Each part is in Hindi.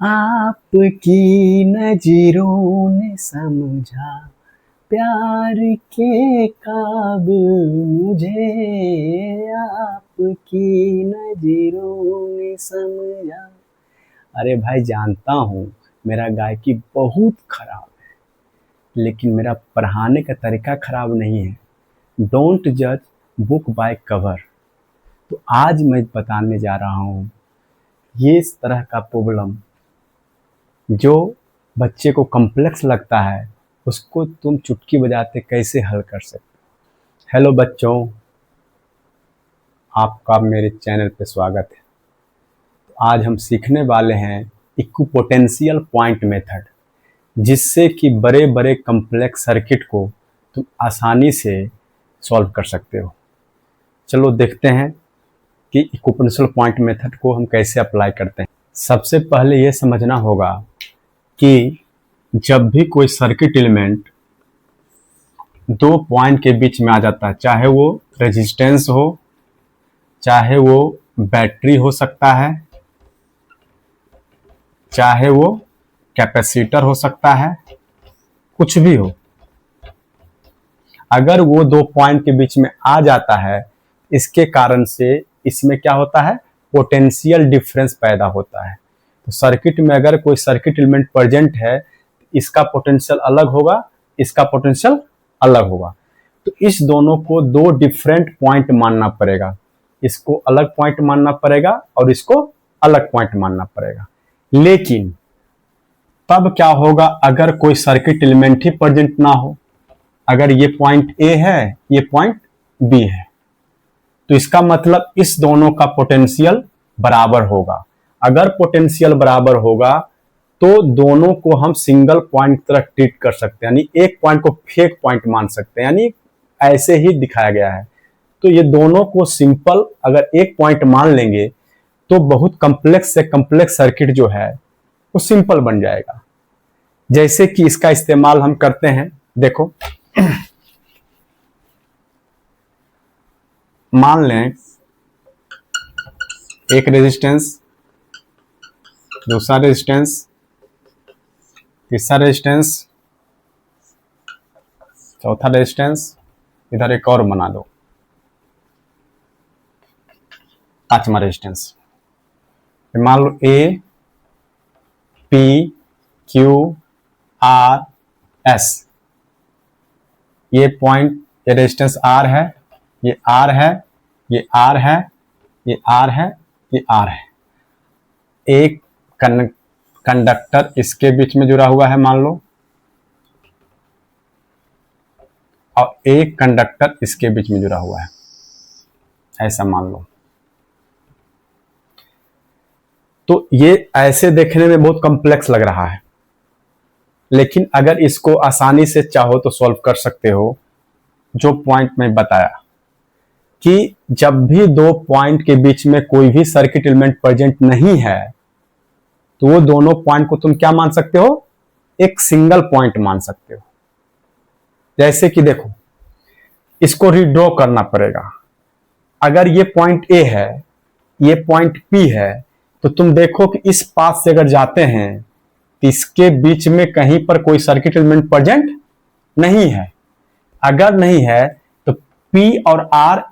आपकी नजरों ने समझा प्यार के काबिल मुझे, आपकी नजरों ने समझा। अरे भाई जानता हूँ मेरा गायकी बहुत खराब है, लेकिन मेरा पढ़ाने का तरीका खराब नहीं है। डोंट जज बुक बाय कवर। तो आज मैं बताने जा रहा हूँ ये इस तरह का प्रॉब्लम जो बच्चे को कॉम्प्लेक्स लगता है, उसको तुम चुटकी बजाते कैसे हल कर सकते हो। हेलो बच्चों, आपका मेरे चैनल पे स्वागत है। तो आज हम सीखने वाले हैं इक्विपोटेंशियल पॉइंट मेथड, जिससे कि बड़े बड़े कॉम्प्लेक्स सर्किट को तुम आसानी से सॉल्व कर सकते हो। चलो देखते हैं कि इक्विपोटेंशियल पॉइंट मेथड को हम कैसे अप्लाई करते हैं। सबसे पहले ये समझना होगा कि जब भी कोई सर्किट एलिमेंट दो पॉइंट के बीच में आ जाता है, चाहे वो रेजिस्टेंस हो, चाहे वो बैटरी हो सकता है, चाहे वो कैपेसिटर हो सकता है, कुछ भी हो, अगर वो दो पॉइंट के बीच में आ जाता है, इसके कारण से इसमें क्या होता है, पोटेंशियल डिफरेंस पैदा होता है। तो सर्किट में अगर कोई सर्किट एलिमेंट प्रेजेंट है, इसका पोटेंशियल अलग होगा, इसका पोटेंशियल अलग होगा। तो इस दोनों को दो डिफरेंट पॉइंट मानना पड़ेगा, इसको अलग पॉइंट मानना पड़ेगा और इसको अलग पॉइंट मानना पड़ेगा। लेकिन तब क्या होगा अगर कोई सर्किट एलिमेंट ही प्रेजेंट ना हो। अगर ये पॉइंट ए है, ये पॉइंट बी है, तो इसका मतलब इस दोनों का पोटेंशियल बराबर होगा। अगर पोटेंशियल बराबर होगा तो दोनों को हम सिंगल पॉइंट की तरह ट्रीट कर सकते हैं, यानी एक पॉइंट को फेक पॉइंट मान सकते हैं, यानी ऐसे ही दिखाया गया है। तो ये दोनों को सिंपल अगर एक पॉइंट मान लेंगे तो बहुत कॉम्प्लेक्स से कॉम्प्लेक्स सर्किट जो है वो सिंपल बन जाएगा। जैसे कि इसका इस्तेमाल हम करते हैं, देखो मान लें एक रेजिस्टेंस, दूसरा रेजिस्टेंस, तीसरा रेजिस्टेंस, चौथा रेजिस्टेंस, इधर एक और बना दो, पांचवा रेजिस्टेंस। मान लो ए, पी, क्यू, आर, एस। ये पॉइंट, ये रेजिस्टेंस आर है, ये आर है, ये आर है, ये आर है, ये आर है। एक कंडक्टर इसके बीच में जुड़ा हुआ है मान लो, और एक कंडक्टर इसके बीच में जुड़ा हुआ है, ऐसा मान लो। तो ये ऐसे देखने में बहुत कॉम्प्लेक्स लग रहा है, लेकिन अगर इसको आसानी से चाहो तो सॉल्व कर सकते हो। जो पॉइंट मैं बताया कि जब भी दो पॉइंट के बीच में कोई भी सर्किट एलिमेंट प्रेजेंट नहीं है, तो वो दोनों पॉइंट को तुम क्या मान सकते हो, एक सिंगल पॉइंट मान सकते हो। जैसे कि देखो, इसको रीड्रॉ करना पड़ेगा। अगर ये पॉइंट ए है, ये पॉइंट पी है, तो तुम देखो कि इस पाथ से अगर जाते हैं तो इसके बीच में कहीं पर कोई सर्किट एलिमेंट प्रेजेंट नहीं है। अगर नहीं है तो पी और आर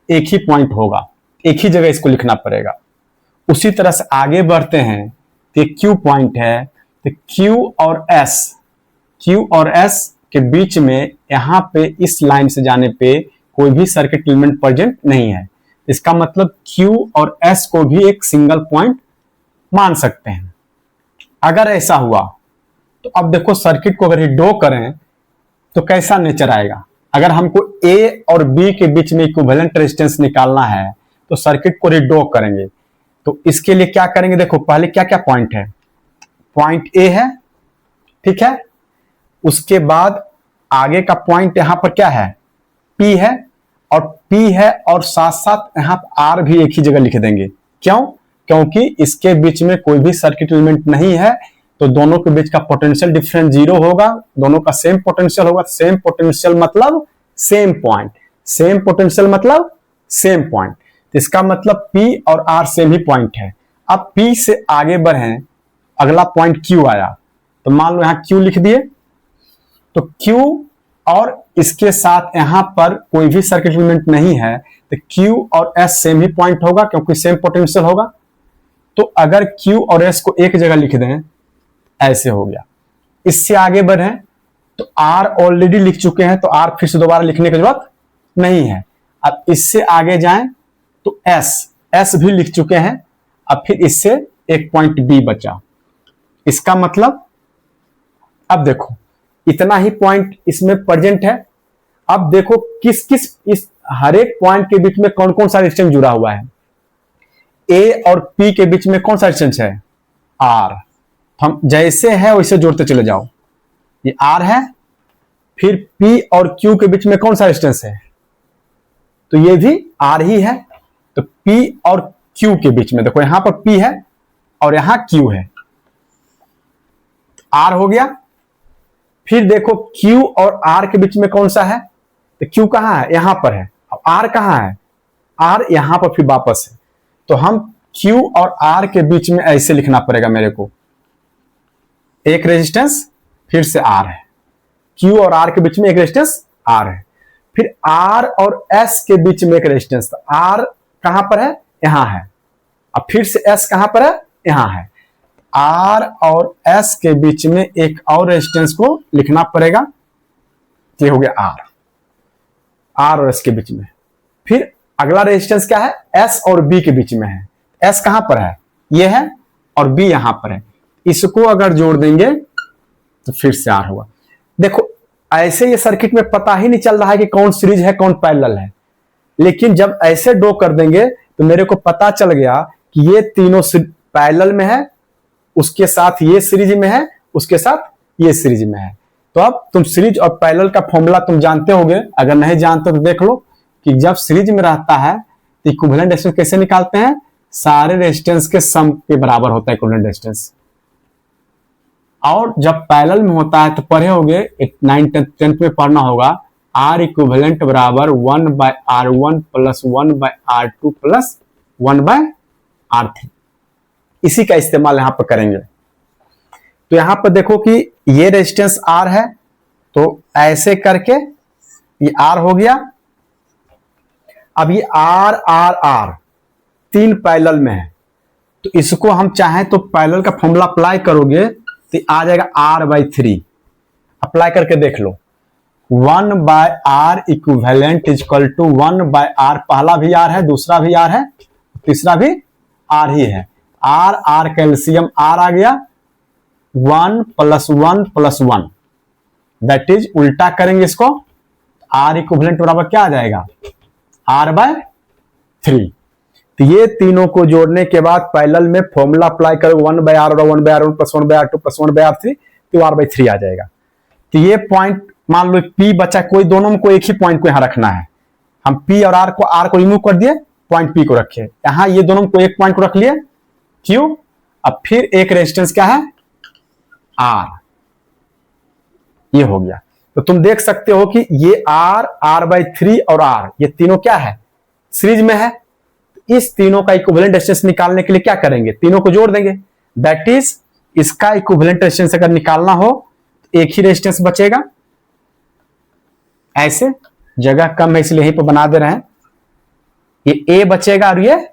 एक ही पॉइंट होगा, एक ही जगह इसको लिखना पड़ेगा। उसी तरह से आगे बढ़ते हैं तो क्यू पॉइंट है, तो क्यू और एस के बीच में यहां पे इस लाइन से जाने पे कोई भी सर्किट एलिमेंट प्रेजेंट नहीं है। इसका मतलब Q और S को भी एक सिंगल पॉइंट मान सकते हैं। अगर ऐसा हुआ तो अब देखो सर्किट को अगर ड्रॉ करें तो कैसा नेचर आएगा। अगर हमको A और B के बीच में इक्विवेलेंट रेजिस्टेंस निकालना है तो सर्किट को रीड्रॉ करेंगे। तो इसके लिए क्या करेंगे, देखो पहले क्या क्या पॉइंट है। पॉइंट A है, ठीक है, उसके बाद आगे का पॉइंट यहां पर क्या है, P है, और P है और साथ साथ यहां R भी एक ही जगह लिख देंगे। क्यों? क्योंकि इसके बीच में कोई भी सर्किट एलिमेंट नहीं है, तो दोनों के बीच का पोटेंशियल डिफरेंस जीरो होगा, दोनों का सेम पोटेंशियल होगा। सेम पोटेंशियल मतलब सेम पॉइंट, सेम पोटेंशियल मतलब सेम पॉइंट। इसका मतलब P और R सेम ही पॉइंट है। अब P से आगे बढ़ें अगला पॉइंट Q आया, तो मान लो यहां Q लिख दिए, तो Q और इसके साथ यहां पर कोई भी सर्किट एलिमेंट नहीं है, तो Q और S सेम ही पॉइंट होगा क्योंकि सेम पोटेंशियल होगा। तो अगर Q और S को एक जगह लिख दें, ऐसे हो गया। इससे आगे बढ़े तो R ऑलरेडी लिख चुके हैं, तो R फिर से दोबारा लिखने की जरूरत नहीं है। अब इससे आगे जाएं तो S भी लिख चुके हैं। अब फिर इससे एक पॉइंट B बचा। इसका मतलब अब देखो इतना ही पॉइंट इसमें प्रेजेंट है। अब देखो किस किस इस हर एक पॉइंट के बीच में कौन कौन सा रेजिस्टेंस जुड़ा हुआ है। A और P के बीच में कौन सा रेजिस्टेंस है, R। हम जैसे है वैसे जोड़ते चले जाओ। ये R है, फिर P और Q के बीच में कौन सा रेजिस्टेंस है, तो ये भी R ही है। तो P और Q के बीच में देखो यहां पर P है और यहां Q है, R हो गया। फिर देखो Q और R के बीच में कौन सा है, तो Q कहां है, यहां पर है। अब R कहां है, R यहां पर फिर वापस है। तो हम Q और R के बीच में ऐसे लिखना पड़ेगा मेरे को, एक रेजिस्टेंस फिर से R है, Q और R के बीच में एक रेजिस्टेंस R है, फिर R और S के बीच में एक रेजिस्टेंस। R कहां पर है, यहां है। अब फिर से S कहां पर है, यहां है। R और S के बीच में एक और रेजिस्टेंस को लिखना पड़ेगा, ये हो गया R और S के बीच में। फिर अगला रेजिस्टेंस क्या है, S और B के बीच में है। S कहां पर है, ये है, और B यहां पर है। इसको अगर जोड़ देंगे तो फिर से R होगा। देखो ऐसे ये सर्किट में पता ही नहीं चल रहा है कि कौन सीरीज है कौन पैरेलल है, लेकिन जब ऐसे ड्रॉ कर देंगे तो मेरे को पता चल गया कि ये तीनों पैरेलल में है, उसके साथ ये सीरीज में है, उसके साथ ये सीरीज में है। तो अब तुम सीरीज और पैरेलल का फॉर्मूला तुम जानते होगे, अगर नहीं जानते तो देख लो कि जब सीरीज में रहता है तो इक्विवेलेंट रेजिस्टेंस कैसे निकालते हैं, सारे रेजिस्टेंस के सम के बराबर होता है इक्विवेलेंट रेजिस्टेंस। और जब पैरेलल में होता है तो पढ़े होगे, 9th 10th में पढ़ना होगा, R इक्विवेलेंट बराबर 1/R1 plus 1/R2 plus 1/R3। इसी का इस्तेमाल यहां पर करेंगे। तो यहां पर देखो कि ये रेजिस्टेंस R है, तो ऐसे करके ये R हो गया। अब ये R तीन पैरेलल में है, तो इसको हम चाहें तो पैरेलल का फॉर्मूला अप्लाई करोगे तो आ जाएगा R/3। अप्लाई करके देख लो, 1/R equivalent equal to 1/R। पहला भी R है, दूसरा भी R है, तीसरा भी R ही है। R कैल्शियम R आ गया, 1 + 1 + 1, दैट इज उल्टा करेंगे इसको, R इक्विवेलेंट बराबर क्या आ जाएगा, R/3। तो ये तीनों को जोड़ने के बाद पैरेलल में फॉर्मूला अप्लाई करोगे 1/R और 1/R1 plus 1/R2 plus 1/R3, तो R/3 आ जाएगा। तो ये पॉइंट मान लो P बचा, कोई दोनों में कोई एक ही पॉइंट को यहां रखना है। हम P और R को रिमूव कर दिए, पॉइंट P को रखे, यहां ये दोनों में कोई एक पॉइंट को रख लिए Q। अब फिर एक रेजिस्टेंस क्या है, R। ये हो गया। तो तुम देख सकते हो कि ये R/3 और R ये तीनों क्या है, सीरीज में है। इस तीनों का इक्विवेलेंट रेजिस्टेंस निकालने के लिए क्या करेंगे, तीनों को जोड़ देंगे, दैट इज इसका इक्विवेलेंट रेजिस्टेंस अगर निकालना हो तो एक ही रेजिस्टेंस बचेगा। ऐसे जगह कम है इसलिए यहीं पर बना दे रहे हैं, ये A बचेगा और ये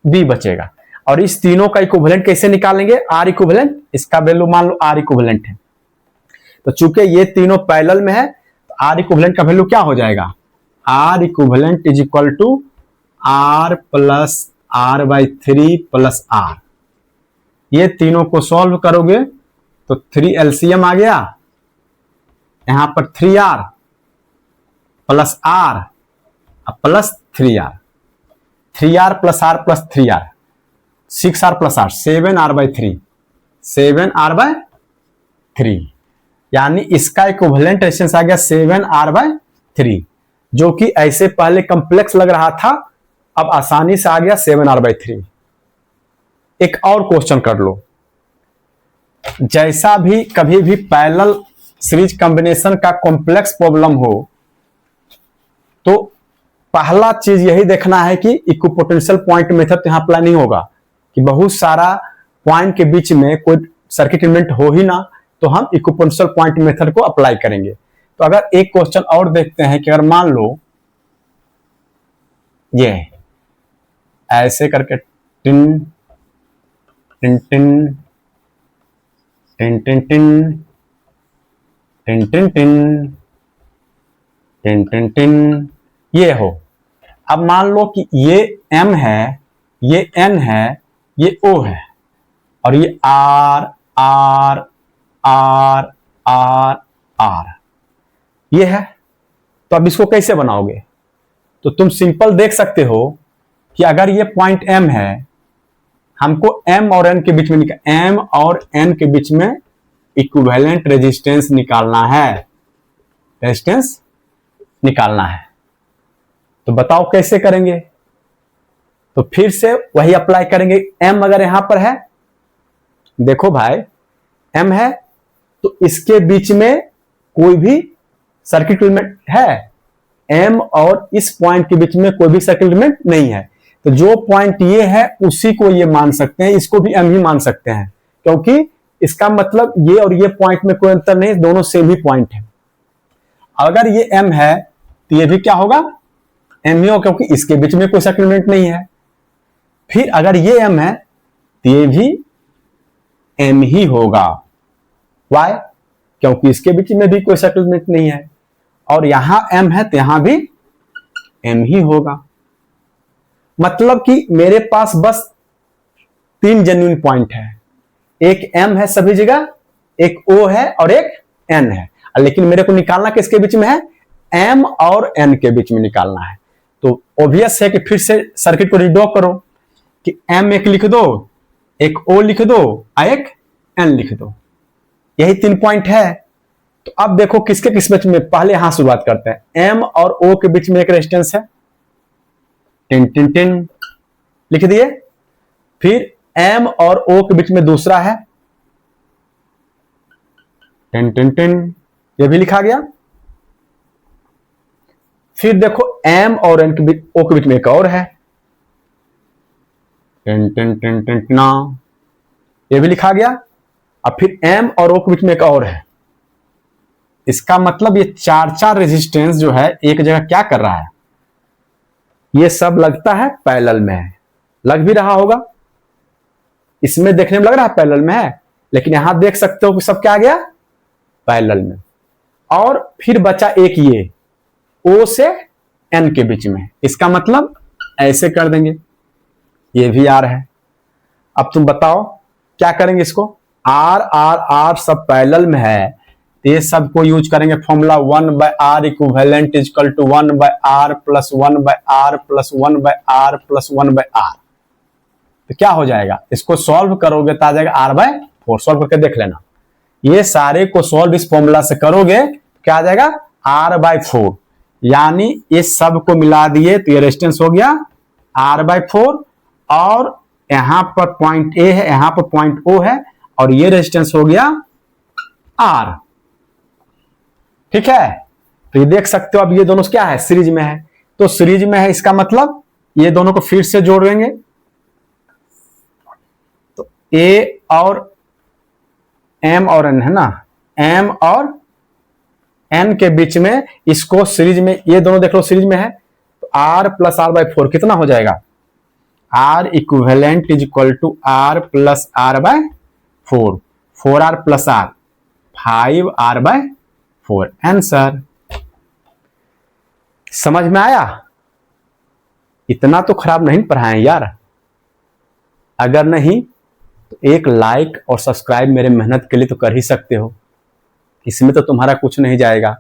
B बचेगा। और इस तीनों का इक्विवेलेंट कैसे निकालेंगे, R इक्विवेलेंट, इसका वैल्यू मान लो R इक्विवेलेंट है। तो चूंकि ये तीनों पैरेलल में है तो R इक्विवेलेंट का वैल्यू क्या हो जाएगा, R equivalent is equal to R plus R/3 plus R। ये तीनों को सॉल्व करोगे तो 3 एलसीएम आ गया, यहां पर 3R plus R plus 3R, 3R plus R plus 3R, 6R plus R, 7R/3, 7R/3। यानी इसका इक्विवेलेंट रेजिस्टेंस आ गया 7R/3, जो कि ऐसे पहले कॉम्प्लेक्स लग रहा था, अब आसानी से आ गया 7R/3। एक और क्वेश्चन कर लो, जैसा भी कभी भी पैरेलल सीरीज कॉम्बिनेशन का कॉम्प्लेक्स प्रॉब्लम हो तो पहला चीज यही देखना है कि इक्विपोटेंशियल पॉइंट मेथड यहां अप्लाई नहीं होगा कि बहुत सारा पॉइंट के बीच में कोई सर्किट एलिमेंट हो ही ना, तो हम इक्विपोटेंशियल पॉइंट मेथड को अप्लाई करेंगे। तो अगर एक क्वेश्चन और देखते हैं कि अगर मान लो ये ऐसे करके tin tin tin tin tin tin tin tin tin tin tin tin ये हो। अब मान लो कि ये M है, ये N है, ये O है और ये R R R R R ये है। तो अब इसको कैसे बनाओगे? तो तुम सिंपल देख सकते हो कि अगर ये पॉइंट M है, हमको M और N के बीच में M और N के बीच में इक्विवेलेंट रेजिस्टेंस निकालना है, रेजिस्टेंस निकालना है। तो बताओ कैसे करेंगे? तो फिर से वही अप्लाई करेंगे। M अगर यहां पर है, देखो भाई M है तो इसके बीच में कोई भी सर्किट एलिमेंट है? M और इस पॉइंट के बीच में कोई भी सर्किट एलिमेंट नहीं है। तो जो पॉइंट ये है उसी को ये मान सकते हैं, इसको भी M ही मान सकते हैं, क्योंकि इसका मतलब ये और ये पॉइंट में कोई अंतर नहीं, दोनों सेम ही पॉइंट है। अगर ये M है तो ये भी क्या होगा? M ही हो, क्योंकि इसके बीच में कोई सर्किट एलिमेंट नहीं है। फिर अगर ये M है तो ये भी M ही होगा। Why? क्योंकि इसके बीच में भी कोई सर्किट एलिमेंट नहीं है और यहां M है तो यहां भी M ही होगा। मतलब कि मेरे पास बस 3 जेन्युइन पॉइंट है, एक M है सभी जगह, एक O है और एक N है। लेकिन मेरे को निकालना किसके बीच में है? M और N के बीच में निकालना है। तो ऑब्वियस है कि फिर से सर्किट को रीड्रॉ करो कि M एक लिख दो, एक O लिख दो और एक N लिख दो। यही 3 पॉइंट है। तो अब देखो किसके किस बीच में, पहले यहां शुरुआत करते हैं। M और O के बीच में एक रेजिस्टेंस है, टिन टिन टिन लिख दिए। फिर M और O के बीच में दूसरा है, टिन टिन टिन, ये भी लिखा गया। फिर देखो M और N के बीच, O के बीच में एक और है, टिन टिन टिन टिन टिना, ये भी लिखा गया। अब फिर M और O के बीच में एक और है। इसका मतलब ये 4 रेजिस्टेंस जो है एक जगह क्या कर रहा है? ये सब लगता है पैरेलल में है, लग भी रहा होगा, इसमें देखने में लग रहा है पैरेलल में है, लेकिन यहां देख सकते हो कि सब क्या आ गया? पैरेलल में। और फिर बचा एक ये O से N के बीच में, इसका मतलब ऐसे कर देंगे, ये भी R है। अब तुम बताओ क्या करेंगे इसको? R R R सब पैरेलल में है, तो ये सब को यूज करेंगे formula 1/R equivalent equal to 1/R plus 1/R plus 1/R plus 1/R। तो क्या हो जाएगा? इसको सॉल्व करोगे तो आ जाएगा R/4। सॉल्व करके देख लेना, ये सारे को सॉल्व इस फॉर्मूला से करोगे क्या आ जाएगा? R/4। यानी इस सब को मिला दिए तो ये रेजिस्टेंस हो गया R/4 और यहां पर पॉइंट A है, यहां पर पॉइंट O है और ये रेजिस्टेंस हो गया R। ठीक है, तो ये देख सकते हो अब ये दोनों क्या है? सीरीज में है। तो सीरीज में है इसका मतलब ये दोनों को फिर से जोड़ देंगे। तो A और M और N है ना, M और N के बीच में इसको सीरीज में, ये दोनों देख लो सीरीज में है, तो R प्लस R/4 कितना हो जाएगा? R equivalent is equal to R plus R/4, 4R plus R, 5R/4 answer. समझ में आया? इतना तो खराब नहीं पढ़ाए यार। अगर नहीं तो एक लाइक और सब्सक्राइब मेरे मेहनत के लिए तो कर ही सकते हो, इसमें तो तुम्हारा कुछ नहीं जाएगा।